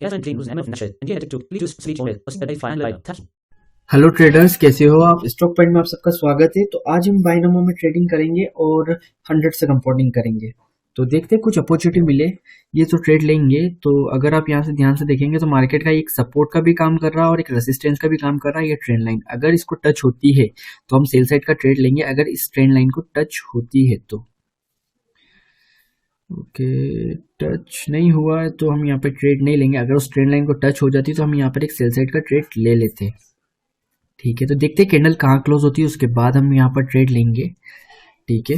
Erstmal Green News MF Nashid, India to Litus Sleep Oil, Identify and Light Tap. Hello traders, कैसे हो आप। Stock point में आप सबका स्वागत है। तो आज हम बाइनोमो में ट्रेडिंग करेंगे और 100 से कंपाउंडिंग करेंगे। तो देखते हैं कुछ अपॉर्चुनिटी मिले ये तो ट्रेड लेंगे। तो अगर आप यहाँ से ध्यान से देखेंगे तो मार्केट का एक सपोर्ट का भी काम कर रहा है और एक रेजिस्टेंस का भी काम कर रहा है। ये ट्रेंड लाइन अगर इसको टच होती है तो हम सेल साइड का ट्रेड लेंगे, अगर इस ट्रेंड लाइन को टच होती है तो। ओके, टच नहीं हुआ है तो हम यहाँ पे ट्रेड नहीं लेंगे। अगर उस ट्रेंड लाइन को टच हो जाती तो हम यहाँ पर एक सेल साइड का ट्रेड ले लेते। ठीक है, तो देखते हैं कैंडल कहाँ क्लोज होती है, उसके बाद हम यहाँ पर ट्रेड लेंगे। ठीक है,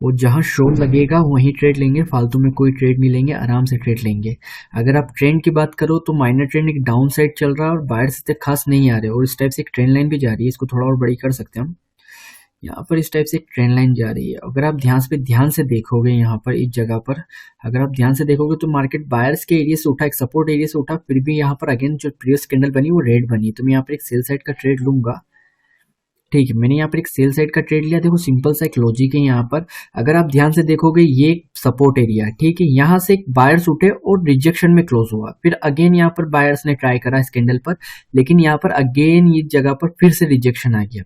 वो जहां शो लगेगा वहीं ट्रेड लेंगे, फालतू में कोई ट्रेड नहीं लेंगे, आराम से ट्रेड लेंगे। अगर आप ट्रेंड की बात करो तो माइनर ट्रेंड एक डाउन साइड चल रहा है और बायर्स इतने खास नहीं आ रहे, और इस टाइप से एक ट्रेंड लाइन भी जा रही है। इसको थोड़ा और बड़ी कर सकते हैं हम। यहाँ पर इस टाइप से एक ट्रेंड लाइन जा रही है। अगर आप ध्यान से देखोगे यहाँ पर इस जगह पर, अगर आप ध्यान से देखोगे तो मार्केट बायर्स के एरिया से उठा, एक सपोर्ट एरिया से उठा, फिर भी यहाँ पर अगेन जो प्रीवियस कैंडल बनी वो रेड बनी। तो मैं यहाँ पर एक सेल साइड का ट्रेड लूंगा। ठीक है, मैंने यहाँ पर एक सेल साइड का ट्रेड लिया। देखो सिंपल सा एक लॉजिक है यहाँ पर। अगर आप ध्यान से देखोगे ये सपोर्ट एरिया है, ठीक है, यहाँ से एक बायर्स उठे और रिजेक्शन में क्लोज हुआ, फिर अगेन यहाँ पर बायर्स ने ट्राई करा इस कैंडल पर, लेकिन यहाँ पर अगेन इस जगह पर फिर से रिजेक्शन आ गया।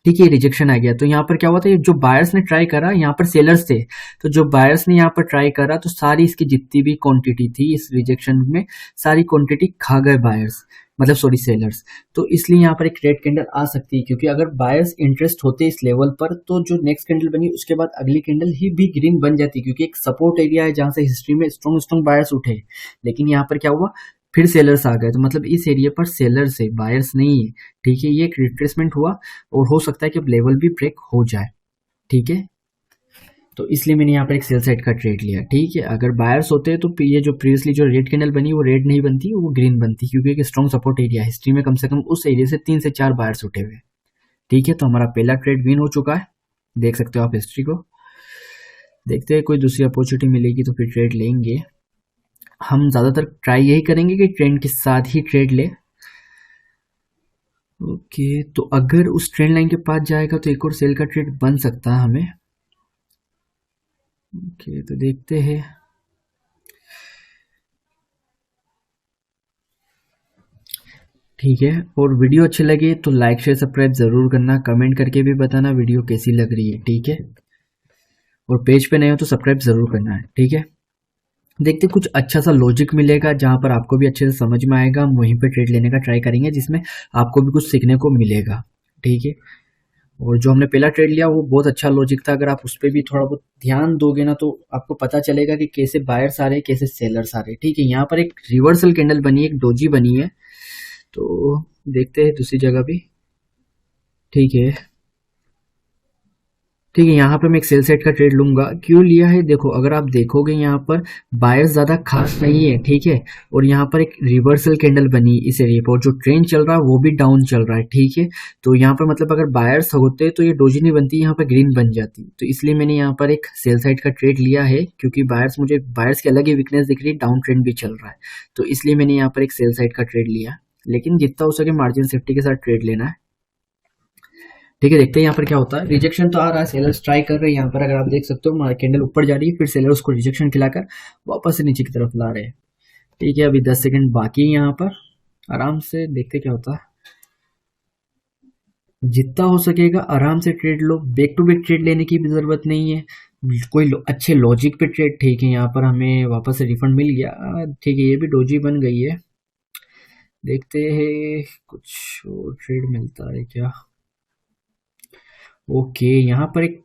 ठीक है, रिजेक्शन आ गया। तो यहाँ पर क्या हुआ था, जो बायर्स ने ट्राई करा, यहाँ पर सेलर्स थे, तो जो बायर्स ने यहाँ पर ट्राई करा तो सारी इसकी जितनी भी क्वांटिटी थी इस रिजेक्शन में, सारी क्वांटिटी खा गए बायर्स, मतलब सॉरी सेलर्स। तो इसलिए यहाँ पर एक रेड कैंडल आ सकती है, क्योंकि अगर बायर्स इंटरेस्ट होते इस लेवल पर तो जो नेक्स्ट कैंडल बनी उसके बाद अगली कैंडल ही भी ग्रीन बन जाती, क्योंकि एक सपोर्ट एरिया है जहां से हिस्ट्री में स्ट्रॉन्ग स्ट्रॉन्ग बायर्स उठे। लेकिन यहाँ पर क्या हुआ, फिर सेलर्स आ गए, तो मतलब इस एरिया पर सेलर्स है, बायर्स नहीं है। ठीक है, ये एक रिट्रेसमेंट हुआ और हो सकता है कि अब लेवल भी ब्रेक हो जाए। ठीक है, तो इसलिए मैंने यहाँ पर एक सेल साइड का ट्रेड लिया। ठीक है, अगर बायर्स होते तो ये जो प्रीवियसली जो रेड कैंडल बनी वो रेड नहीं बनती, वो ग्रीन बनती, क्योंकि एक स्ट्रॉन्ग सपोर्ट एरिया हिस्ट्री में कम से कम उस एरिया से 3 से 4 बायर्स उठे हुए। ठीक है, तो हमारा पहला ट्रेड विन हो चुका है, देख सकते हो आप हिस्ट्री को। देखते हैं कोई दूसरी अपॉर्चुनिटी मिलेगी तो फिर ट्रेड लेंगे। हम ज्यादातर ट्राई यही करेंगे कि ट्रेंड के साथ ही ट्रेड ले। ओके, तो अगर उस ट्रेंड लाइन के पास जाएगा तो एक और सेल का ट्रेड बन सकता है हमें। ओके, तो देखते हैं। ठीक है, और वीडियो अच्छी लगे तो लाइक शेयर सब्सक्राइब जरूर करना, कमेंट करके भी बताना वीडियो कैसी लग रही है। ठीक है, और पेज पे नए हो तो सब्सक्राइब जरूर करना है। ठीक है, देखते कुछ अच्छा सा लॉजिक मिलेगा जहां पर आपको भी अच्छे से समझ में आएगा, हम वहीं पे ट्रेड लेने का ट्राई करेंगे जिसमें आपको भी कुछ सीखने को मिलेगा। ठीक है, और जो हमने पहला ट्रेड लिया वो बहुत अच्छा लॉजिक था, अगर आप उस पर भी थोड़ा बहुत ध्यान दोगे ना तो आपको पता चलेगा कि कैसे बायर्स आ रहे हैं, कैसे सेलर्स आ रहे हैं। ठीक है, यहाँ पर एक रिवर्सल कैंडल बनी है, एक डोजी बनी है, तो देखते हैं दूसरी जगह भी। ठीक है, ठीक है, यहाँ पे मैं एक सेल साइड का ट्रेड लूंगा। क्यों लिया है, देखो अगर आप देखोगे यहाँ पर बायर्स ज्यादा खास नहीं है। ठीक है, और यहाँ पर एक रिवर्सल कैंडल बनी इस एरिया पर, जो ट्रेंड चल रहा है वो भी डाउन चल रहा है। ठीक है, तो यहाँ पर मतलब अगर बायर्स होते तो ये डोजी नहीं बनती, यहाँ पर ग्रीन बन जाती। तो इसलिए मैंने यहाँ पर एक सेल साइड का ट्रेड लिया है, क्योंकि मुझे बायर्स की अलग ही वीकनेस दिख रही है, डाउन ट्रेंड भी चल रहा है, तो इसलिए मैंने यहाँ पर एक सेल साइड का ट्रेड लिया। लेकिन जितना हो सके मार्जिन सेफ्टी के साथ ट्रेड लेना है। ठीक है, देखते हैं यहाँ पर क्या होता है। रिजेक्शन तो आ रहा है, सेलर्स ट्राई कर रहे हैं यहाँ पर, अगर आप देख सकते हो कैंडल ऊपर जा रही है, फिर सेलर उसको रिजेक्शन खिलाकर वापस से नीचे की तरफ ला रहे हैं। ठीक है, अभी 10 सेकंड बाकी है यहाँ पर, आराम से देखते क्या होता है। जितना हो सकेगा आराम से ट्रेड लो, बैक टू बैक ट्रेड लेने की भी जरूरत नहीं है, कोई अच्छे लॉजिक पे ट्रेड। ठीक है, यहाँ पर हमें वापस से रिफंड मिल गया। ठीक है, ये भी डोजी बन गई है, देखते हैं कुछ और ट्रेड मिलता है क्या। ओके, यहाँ पर एक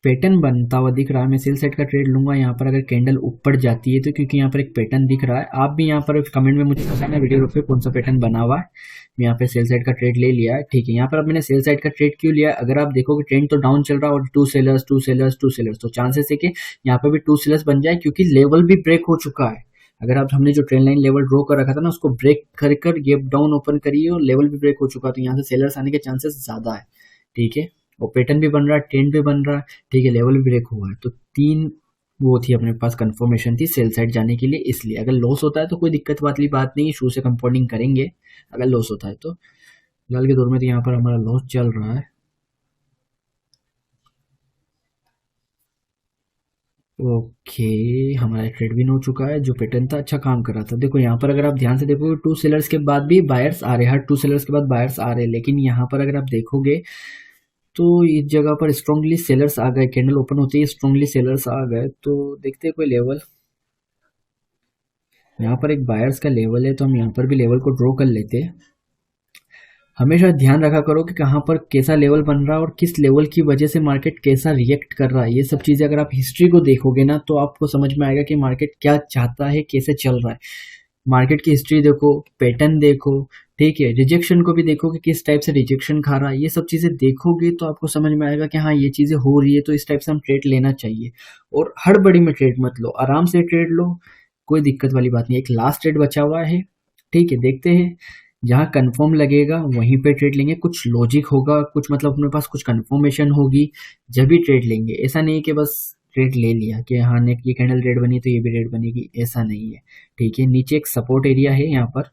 पैटर्न बनता हुआ दिख रहा है, मैं सेल साइड का ट्रेड लूंगा यहाँ पर अगर कैंडल ऊपर जाती है तो, क्योंकि यहाँ पर एक पैटर्न दिख रहा है। आप भी यहाँ पर कमेंट में मुझे बताना वीडियो पे कौन सा पैटर्न बना हुआ है। मैं यहाँ पे सेल साइड का ट्रेड ले लिया है। ठीक है, यहाँ पर अब मैंने सेल साइड का ट्रेड क्यों लिया, अगर आप देखोगे ट्रेंड तो डाउन चल रहा है और two sellers two sellers two sellers, तो चांसेस है कि यहाँ पर भी टू सेलर्स बन जाए, क्योंकि लेवल भी ब्रेक हो चुका है। अगर आप हमने जो ट्रेंड लाइन लेवल ड्रॉ कर रखा था ना उसको ब्रेक कर गैप डाउन ओपन करिए और लेवल भी ब्रेक हो चुका है, तो यहाँ से सेलर्स आने के चांसेस ज्यादा है। ठीक है, और पैटर्न भी बन रहा है, ट्रेंड भी बन रहा है। ठीक है, लेवल भी ब्रेक हुआ है, तो 3 वो थी अपने पास, कंफर्मेशन थी सेल साइड जाने के लिए। इसलिए अगर लॉस होता है तो कोई दिक्कत वाली बात नहीं, शू से कंपाउंडिंग करेंगे अगर लॉस होता है तो। फिलहाल के दौर में तो यहाँ पर हमारा लॉस चल रहा है। ओके, हमारा ट्रेड विन हो चुका है। जो पैटर्न था अच्छा काम कर रहा था। देखो यहाँ पर अगर आप ध्यान से देखोगे 2 सेलर्स के बाद भी बायर्स आ रहे हैं, हर 2 सेलर्स के बाद बायर्स आ रहे हैं, लेकिन यहाँ पर अगर आप देखोगे तो इस जगह पर स्ट्रांगली सेलर्स आ गए। कैंडल ओपन होते ही स्ट्रांगली सेलर्स आ गए। तो देखते हैं कोई लेवल, यहाँ पर एक बायर्स का लेवल है तो हम यहाँ पर भी लेवल को ड्रॉ कर लेते हैं। हमेशा ध्यान रखा करो कि कहाँ पर कैसा लेवल बन रहा है और किस लेवल की वजह से मार्केट कैसा रिएक्ट कर रहा है। ये सब चीज़ें अगर आप हिस्ट्री को देखोगे ना तो आपको समझ में आएगा कि मार्केट क्या चाहता है, कैसे चल रहा है। मार्केट की हिस्ट्री देखो, पैटर्न देखो, ठीक है, रिजेक्शन को भी देखो कि किस टाइप से रिजेक्शन खा रहा है। ये सब चीज़ें देखोगे तो आपको समझ में आएगा कि हाँ ये चीज़ें हो रही है, तो इस टाइप से हम ट्रेड लेना चाहिए। और हड़बड़ी में ट्रेड मत लो, आराम से ट्रेड लो, कोई दिक्कत वाली बात नहीं। एक लास्ट ट्रेड बचा हुआ है, ठीक है, देखते हैं जहाँ कंफर्म लगेगा वहीं पे ट्रेड लेंगे। कुछ लॉजिक होगा, कुछ मतलब अपने पास कुछ कंफर्मेशन होगी जब भी ट्रेड लेंगे। ऐसा नहीं कि बस ट्रेड ले लिया कि हाँ ने ये कैंडल रेड बनी तो ये भी रेड बनेगी, ऐसा नहीं है, ठीक है। नीचे एक सपोर्ट एरिया है यहाँ पर,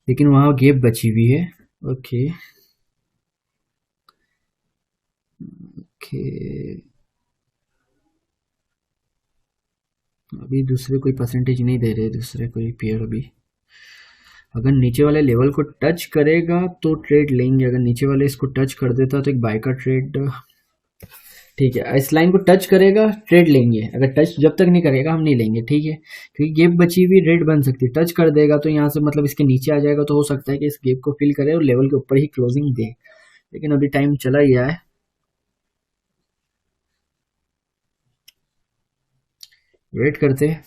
लेकिन वहाँ गैप बची हुई है। ओके ओके, अभी दूसरे कोई परसेंटेज नहीं दे रहे, दूसरे कोई पेयर अभी। अगर नीचे वाले लेवल को टच करेगा तो ट्रेड लेंगे, अगर नीचे वाले इसको टच कर देता तो एक बाय का ट्रेड, ठीक है। इस लाइन को टच करेगा ट्रेड लेंगे, अगर टच जब तक नहीं करेगा हम नहीं लेंगे, ठीक है, क्योंकि गैप बची हुई रेड बन सकती है। टच कर देगा तो यहाँ से मतलब इसके नीचे आ जाएगा, तो हो सकता है कि इस गैप को फिल करे और लेवल के ऊपर ही क्लोजिंग दे, लेकिन अभी टाइम चला गया है, वेट करते हैं,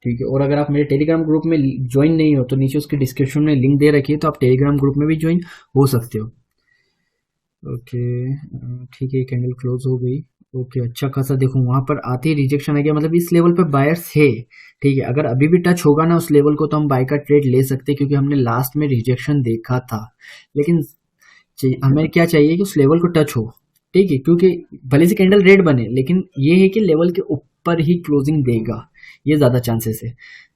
ठीक है। और अगर आप मेरे टेलीग्राम ग्रुप में ज्वाइन नहीं हो तो नीचे उसके डिस्क्रिप्शन में लिंक दे रखी है, तो आप टेलीग्राम ग्रुप में भी ज्वाइन हो सकते हो। ओके ठीक है, कैंडल क्लोज हो गई। ओके अच्छा खासा देखो वहां पर आते ही रिजेक्शन आ गया, मतलब इस लेवल पर बायर्स है, ठीक है। अगर अभी भी टच होगा ना उस लेवल को तो हम बाय का ट्रेड ले सकते हैं, क्योंकि हमने लास्ट में रिजेक्शन देखा था। लेकिन हमें क्या चाहिए कि उस लेवल को टच हो, ठीक है, क्योंकि भले से कैंडल रेड बने लेकिन ये है कि लेवल के ऊपर ही क्लोजिंग देगा, ये ज्यादा चांसेस है।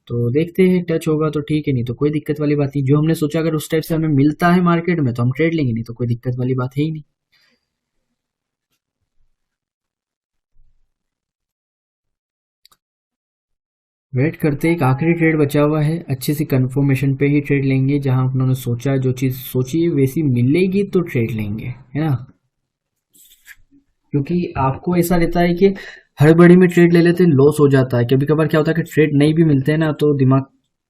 तो देखते हैं टच होगा तो ठीक है, नहीं तो कोई दिक्कत वाली बात नहीं। जो हमने सोचा अगर उस टाइप से हमें मिलता है मार्केट में तो हम ट्रेड लेंगे, नहीं तो कोई दिक्कत वाली बात है ही नहीं। वेट करते एक आखिरी ट्रेड बचा हुआ है, अच्छी सी कंफर्मेशन पे ही ट्रेड लेंगे। जहां उन्होंने सोचा, जो चीज सोची है वैसी मिलेगी तो ट्रेड लेंगे, है ना। क्योंकि आपको ऐसा रहता है कि हड़बड़ी में ट्रेड ले लेते लॉस हो जाता है। कभी कभार क्या होता है कि ट्रेड नहीं भी मिलते हैं ना तो दिमाग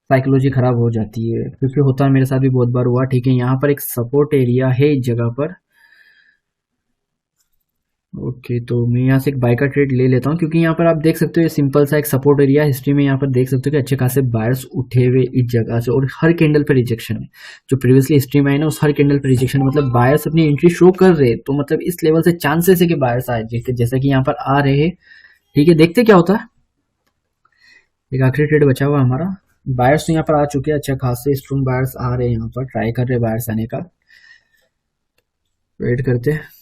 साइकोलॉजी खराब हो जाती है, क्योंकि होता है, मेरे साथ भी बहुत बार हुआ, ठीक है। यहाँ पर एक सपोर्ट एरिया है इस जगह पर, ओके। तो मैं यहाँ से एक बाय का ट्रेड ले लेता हूँ, क्योंकि यहाँ पर आप देख सकते हो ये सिंपल सा एक सपोर्ट एरिया हिस्ट्री में, यहाँ पर देख सकते हो कि अच्छे खासे बायर्स उठे हुए इस जगह से, और हर कैंडल पर रिजेक्शन है। जो प्रीवियसली हिस्ट्री में है ना उस हर कैंडल पर रिजेक्शन, मतलब बायर्स अपनी एंट्री शो कर रहे हैं, तो मतलब इस लेवल से चांसेस है कि बायर्स आए, जैसा कि यहाँ पर आ रहे हैं, ठीक है। देखते क्या होता है। एक आखिरी ट्रेड बचा हुआ हमारा, बायर्स तो यहाँ पर आ चुके हैं, अच्छा खासे स्ट्रॉन्ग बायर्स आ रहे हैं, यहाँ पर ट्राई कर रहे हैं बायर्स आने का, वेट करते हैं।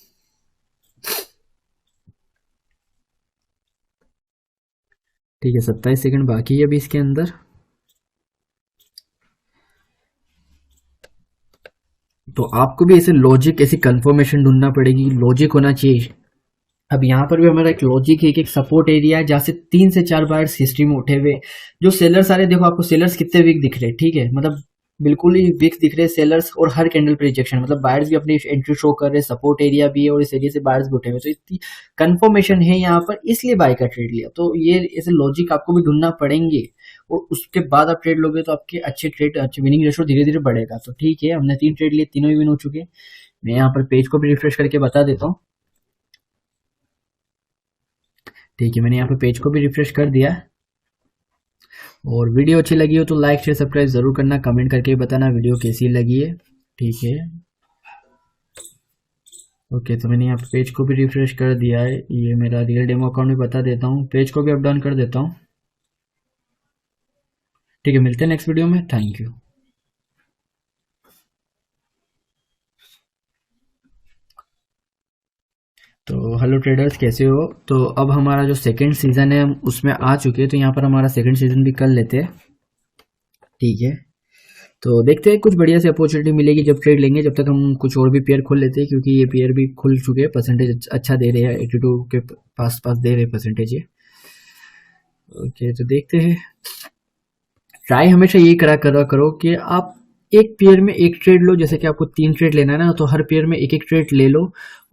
ठीक है 27 सेकंड बाकी है अभी इसके अंदर। तो आपको भी ऐसे लॉजिक, ऐसी कंफर्मेशन ढूंढना पड़ेगी, लॉजिक होना चाहिए। अब यहाँ पर भी हमारा एक लॉजिक है कि एक सपोर्ट एरिया है जहाँ से 3 से 4 बायर्स हिस्ट्री में उठे हुए। जो सेलर्स आ रहे, देखो आपको सेलर्स कितने वीक दिख रहे हैं, ठीक है, मतलब बिल्कुल ही वीक दिख रहे सेलर्स, और हर कैंडल पे रिजेक्शन, मतलब बायर्स भी अपनी एंट्री शो कर रहे, सपोर्ट एरिया भी है और इस एरिया से बायर्स भी उठे हुए, तो इतनी कंफर्मेशन है यहाँ पर, इसलिए बाय का ट्रेड लिया। तो ये ऐसे लॉजिक आपको भी ढूंढना पड़ेंगे, और उसके बाद आप ट्रेड लोगे तो आपके अच्छे ट्रेड, अच्छे विनिंग रेशो धीरे धीरे बढ़ेगा। तो ठीक है, हमने 3 ट्रेड लिए, तीनों ही विन हो चुके। मैं यहाँ पर पेज को भी रिफ्रेश करके बता देता हूँ, ठीक है। मैंने यहाँ पे पेज को भी रिफ्रेश कर दिया। और वीडियो अच्छी लगी हो तो लाइक शेयर सब्सक्राइब जरूर करना, कमेंट करके बताना वीडियो कैसी लगी है, ठीक है। ओके तो मैंने यहाँ पे पेज को भी रिफ्रेश कर दिया है, ये मेरा रियल डेमो अकाउंट भी बता देता हूँ, पेज को भी अप डाउन कर देता हूँ, ठीक है। मिलते हैं नेक्स्ट वीडियो में, थैंक यू। तो हेलो ट्रेडर्स, कैसे हो। तो अब हमारा जो सेकंड सीजन है हम उसमें आ चुके हैं, तो यहाँ पर हमारा सेकंड सीजन भी कर लेते हैं, ठीक है। तो देखते हैं कुछ बढ़िया सी अपॉर्चुनिटी मिलेगी जब ट्रेड लेंगे। जब तक हम कुछ और भी पेयर खोल लेते हैं, क्योंकि ये पेयर भी खुल चुके हैं, परसेंटेज अच्छा दे रहे हैं, 82 के पास पास दे रहे हैं परसेंटेज ये। ओके, तो देखते हैं। ट्राई हमेशा ये करा करो कि आप एक पेयर में एक ट्रेड लो। जैसे कि आपको 3 ट्रेड लेना है ना, तो हर पेयर में एक एक ट्रेड ले लो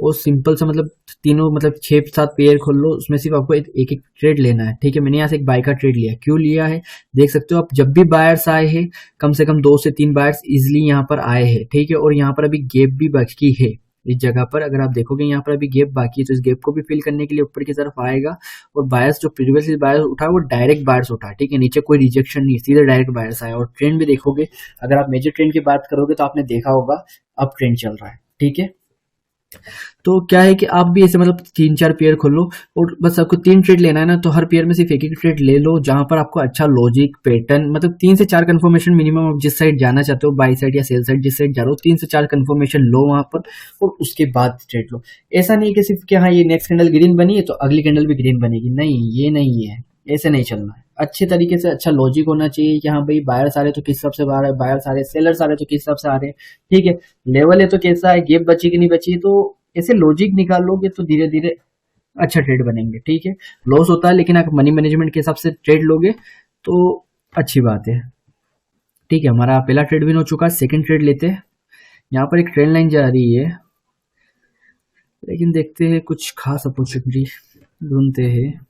और सिंपल सा मतलब तीनों मतलब 6-7 पेयर खोल लो, उसमें सिर्फ आपको एक एक ट्रेड लेना है। ठीक है, मैंने यहाँ से एक बाय का ट्रेड लिया। क्यों लिया है देख सकते हो आप, जब भी बायर्स आए हैं कम से कम 2 से 3 बायर्स इजिली यहाँ पर आए हैं। ठीक है, और यहाँ पर अभी गैप भी बाकी है इस जगह पर। अगर आप देखोगे यहाँ पर अभी गैप बाकी है, तो इस गैप को भी फिल करने के लिए ऊपर की तरफ आएगा। और बायर्स जो प्रीवियसली बायर्स उठा वो डायरेक्ट बायर्स उठा। ठीक है, नीचे कोई रिजेक्शन नहीं, सीधे डायरेक्ट बायर्स आया। और ट्रेंड भी देखोगे, अगर आप मेजर ट्रेंड की बात करोगे तो आपने देखा होगा अब ट्रेंड चल रहा है। ठीक है, तो क्या है कि आप भी ऐसे मतलब 3-4 पेयर खोलो और बस आपको 3 ट्रेड लेना है ना, तो हर पेयर में सिर्फ एक एक ट्रेड ले लो जहां पर आपको अच्छा लॉजिक पैटर्न मतलब 3 से 4 कंफर्मेशन मिनिमम आप जिस साइड जाना चाहते हो, बाई साइड या सेल साइड जिस साइड जा रहे हो, 3 से 4 कंफर्मेशन लो वहां पर और उसके बाद ट्रेड लो। ऐसा नहीं कि सिर्फ कि हाँ ये नेक्स्ट कैंडल ग्रीन बनी है तो अगली कैंडल भी ग्रीन बनेगी, नहीं, ये नहीं है, ऐसे नहीं चलना है। अच्छे तरीके से अच्छा लॉजिक होना चाहिए कि हाँ भाई बायर्स आ रहे तो किस हिसाब से आ रहे, बायर्स आ रहे, सेलर्स आ रहे तो किस हिसाब से आ रहे। ठीक है, लेवल है तो कैसा है, गैप बची कि नहीं बची, तो ऐसे लॉजिक निकाल लोगे तो धीरे धीरे अच्छा ट्रेड बनेंगे। ठीक है, लॉस होता है लेकिन आप मनी मैनेजमेंट के हिसाब से ट्रेड लोगे तो अच्छी बात है। ठीक है, हमारा पहला ट्रेड भी हो चुका है। सेकंड ट्रेड लेते हैं। यहाँ पर एक ट्रेंड लाइन जा रही है, लेकिन देखते हैं कुछ खास अपॉर्चुनिटी ढूंढते हैं।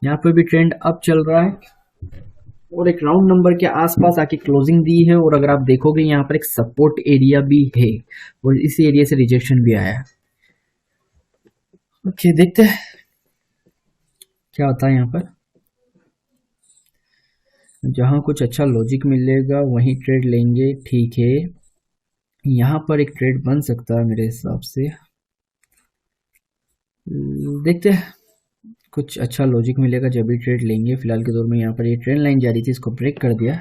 यहाँ पर भी ट्रेंड अप चल रहा है और एक राउंड नंबर के आसपास आके क्लोजिंग दी है। और अगर आप देखोगे यहाँ पर एक सपोर्ट एरिया भी है और इस एरिया से रिजेक्शन भी आया है। ओके, देखते हैं क्या होता है यहाँ पर। जहां कुछ अच्छा लॉजिक मिलेगा वहीं ट्रेड लेंगे। ठीक है, यहाँ पर एक ट्रेड बन सकता है मेरे हिसाब से, देखते हैं कुछ अच्छा लॉजिक मिलेगा जब भी ट्रेड लेंगे। फिलहाल के दौर में यहाँ पर ये ट्रेंड लाइन जा रही थी, इसको ब्रेक कर दिया।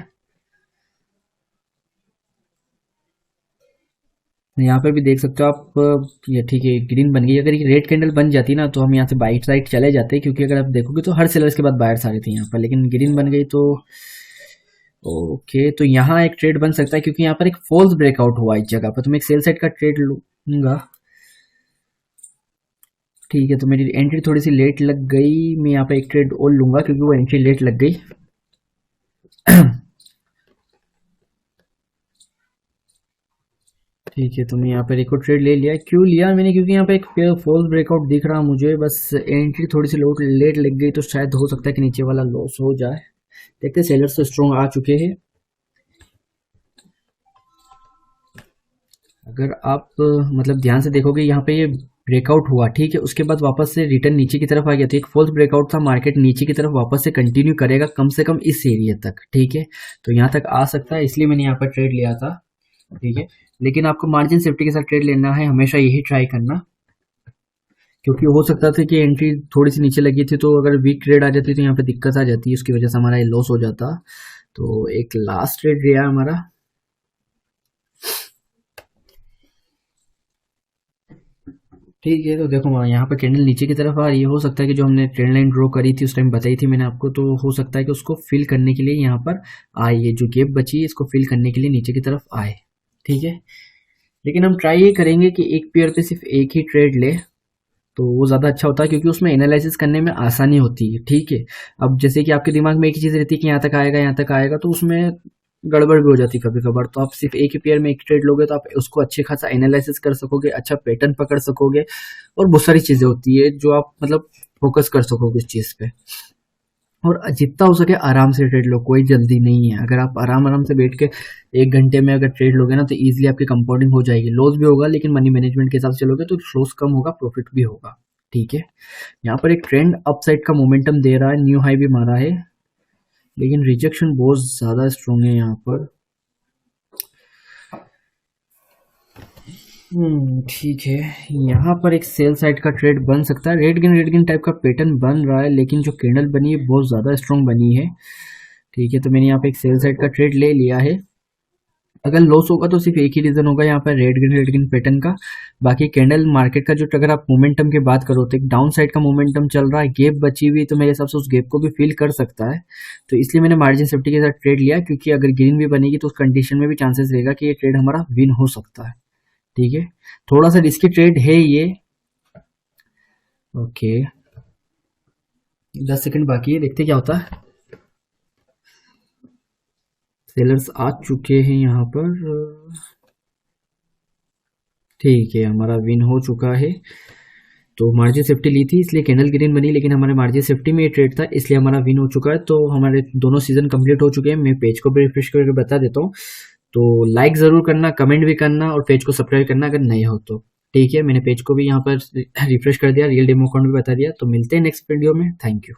यहाँ पर भी देख सकते हो आप, ये ठीक है ग्रीन बन गई। अगर ये रेड कैंडल बन जाती ना तो हम यहाँ से बाई साइड चले जाते, क्योंकि अगर आप देखोगे तो हर सेलर्स के बाद बायर्स आ रहे थे यहाँ पर, लेकिन ग्रीन बन गई तो ओके। तो यहाँ एक ट्रेड बन सकता है क्योंकि यहाँ पर एक फॉल्स ब्रेकआउट हुआ इस जगह पर, तो मैं एक सेल साइड का ट्रेड लूंगा। ठीक है, तो मेरी एंट्री थोड़ी सी लेट लग गई, मैं यहाँ पे एक ट्रेड और लूंगा क्योंकि वो एंट्री लेट लग गई। ठीक है, तो मैं यहाँ पर एक और ट्रेड ले लिया। क्यों लिया मैंने, क्योंकि यहाँ पे एक फॉल्स ब्रेकआउट दिख रहा मुझे, बस एंट्री थोड़ी सी लेट लग गई, तो शायद हो सकता है कि नीचे वाला लॉस हो जाए। देखते सेलर्स तो स्ट्रॉन्ग आ चुके हैं। अगर आप मतलब ध्यान से देखोगे यहाँ पे ये ब्रेकआउट हुआ, ठीक है, उसके बाद वापस से रिटर्न नीचे की तरफ आ गया, तो एक फॉल्स ब्रेकआउट था, मार्केट नीचे की तरफ वापस से कंटिन्यू करेगा कम से कम इस एरिया तक। ठीक है, तो यहाँ तक आ सकता है, इसलिए मैंने यहाँ पर ट्रेड लिया था। ठीक है, लेकिन आपको मार्जिन सेफ्टी के साथ ट्रेड लेना है, हमेशा यही ट्राई करना, क्योंकि हो सकता था कि एंट्री थोड़ी सी नीचे लगी थी, तो अगर वीक ट्रेड आ जाती तो यहाँ पे दिक्कत आ जाती है, उसकी वजह से हमारा ये लॉस हो जाता। तो एक लास्ट ट्रेड रहा हमारा। ठीक है, तो देखो यहाँ पर कैंडल नीचे की तरफ आ रही है, हो सकता है कि जो हमने ट्रेंड लाइन ड्रॉ करी थी उस टाइम बताई थी मैंने आपको, तो हो सकता है कि उसको फिल करने के लिए यहाँ पर आए, ये जो गैप बची है इसको फिल करने के लिए नीचे की तरफ आए। ठीक है, लेकिन हम ट्राई ये करेंगे कि एक पेयर पे सिर्फ एक ही ट्रेड ले, तो वो ज़्यादा अच्छा होता है क्योंकि उसमें एनालिसिस करने में आसानी होती है। ठीक है, अब जैसे कि आपके दिमाग में एक ही चीज़ रहती है कि यहाँ तक आएगा यहाँ तक आएगा, तो उसमें गड़बड़ भी हो जाती कभी कभार। तो आप सिर्फ एक ही पेयर में एक ट्रेड लोगे तो आप उसको अच्छे खासा एनालिसिस कर सकोगे, अच्छा पैटर्न पकड़ सकोगे, और बहुत सारी चीज़ें होती है जो आप मतलब फोकस कर सकोगे इस चीज़ पे। और जितना हो सके आराम से ट्रेड लो, कोई जल्दी नहीं है। अगर आप आराम आराम से बैठ के 1 घंटे में अगर ट्रेड लोगे ना तो ईजिली आपकी कंपाउंडिंग हो जाएगी। लॉस भी होगा लेकिन मनी मैनेजमेंट के हिसाब से चलोगे तो लॉस कम होगा, प्रॉफिट भी होगा। ठीक है, यहाँ पर एक ट्रेंड अपसाइड का मोमेंटम दे रहा है, न्यू हाई भी मारा है, लेकिन रिजेक्शन बहुत ज़्यादा स्ट्रॉन्ग है यहाँ पर। ठीक है, यहाँ पर एक सेल साइड का ट्रेड बन सकता है, रेड गेन टाइप का पैटर्न बन रहा है, लेकिन जो कैंडल बनी है बहुत ज़्यादा स्ट्रॉन्ग बनी है। ठीक है, तो मैंने यहाँ पे एक सेल साइड का ट्रेड ले लिया है। अगर लॉस होगा तो सिर्फ एक ही रीजन होगा यहाँ पर रेड ग्रीन पैटर्न का। बाकी कैंडल मार्केट का जो, अगर आप मोमेंटम की बात करो तो एक डाउन साइड का मोमेंटम चल रहा है, गैप बची हुई, तो मेरे हिसाब से उस गैप को भी फील कर सकता है। तो इसलिए मैंने मार्जिन सेफ्टी के साथ ट्रेड लिया, क्योंकि अगर ग्रीन भी बनेगी तो उस कंडीशन में भी चांसेस रहेगा कि ये ट्रेड हमारा विन हो सकता है। ठीक है, थोड़ा सा रिस्की ट्रेड है ये। ओके, 10 सेकंड बाकी है, देखते क्या होता है। सेलर्स आ चुके हैं यहाँ पर। ठीक है, हमारा विन हो चुका है। तो मार्जिन सेफ्टी ली थी इसलिए कैंडल ग्रीन बनी, लेकिन हमारे मार्जिन सेफ्टी में ये ट्रेड था इसलिए हमारा विन हो चुका है। तो हमारे दोनों सीजन कंप्लीट हो चुके हैं। मैं पेज को भी रिफ्रेश करके बता देता हूँ। तो लाइक ज़रूर करना, कमेंट भी करना और पेज को सब्सक्राइब करना अगर नए हो तो। ठीक है, मैंने पेज को भी यहाँ पर रिफ्रेश कर दिया, रियल डेमो अकाउंट भी बता दिया। तो मिलते हैं नेक्स्ट वीडियो में। Thank you.